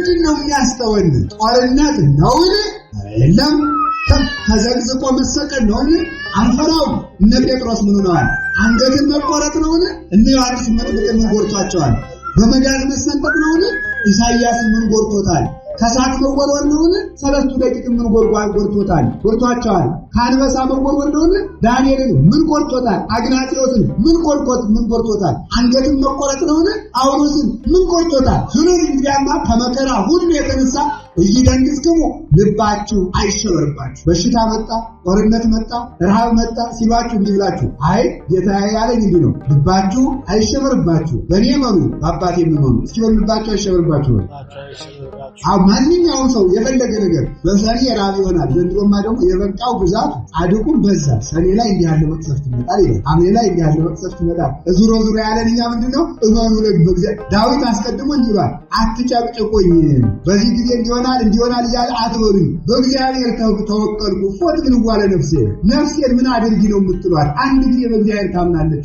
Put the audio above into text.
ምንድነው የሚያስተወን? ጦርነት ነውን? የለም። ተዘግዝቆ መሰቀል ነውን? አንፈራው። እነ ጴጥሮስ ምን ሆነዋል? አንገትን መቆረጥ ነውን? እነ ዮሐንስ መጥምቅን ምን ጎርቷቸዋል? በመጋዝ መሰንጠቅ ነውን? ኢሳይያስን ምን ጎርቶታል? ከሳት መወርወር ነውን? ሰለስቱ ደቂቅን ምን ጎርቷቸዋል? ከአንበሳ መወርወር ነውን? ዳንኤልን ምን ጎርቶታል? አግናጤዎስን ምን ጎርቶታል? አንገትን መቆረጥ ነውን? ጳውሎስን ምን ጎርቶታል? ስለዚህ እንግዲያማ ከመከራ ሁሉ የተነሳ እይደንግዝክሙ ልባችሁ አይሸበርባችሁ። በሽታ መጣ፣ ጦርነት መጣ፣ ረሃብ መጣ ሲሏችሁ እንዲህ ብላችሁ አይ ጌታዬ ያለኝ እንዲህ ነው፣ ልባችሁ አይሸበርባችሁ፣ በእኔ እመኑ፣ በአባቴ እመኑ። እስኪ ልባችሁ አይሸበርባችሁ። ማንኛውም ሰው የፈለገ ነገር በሰኔ ረሃብ ይሆናል። ዘንድሮማ ደግሞ የበቃው ብዛት ጻድቁም በዛ። ሰኔ ላይ እንዲህ ያለ መቅሰፍት ይመጣል ይላል። ሐምሌ ላይ እንዲህ ያለ መቅሰፍት ይመጣል። ዙሮ ያለን እኛ ምንድነው? እመኑ ለእግዚአብሔር። ዳዊት አስቀድሞ እንዲህ ብሏል፣ አትጨቅጭቁኝ፣ በዚህ ጊዜ እንዲሆናል እያለ አትበሉኝ፣ በእግዚአብሔር ተወከልኩ። ፎት ምን ዋለ ነፍሴን ምን አድርጊ ነው የምትሏት? አንድ ጊዜ በእግዚአብሔር ታምናለች።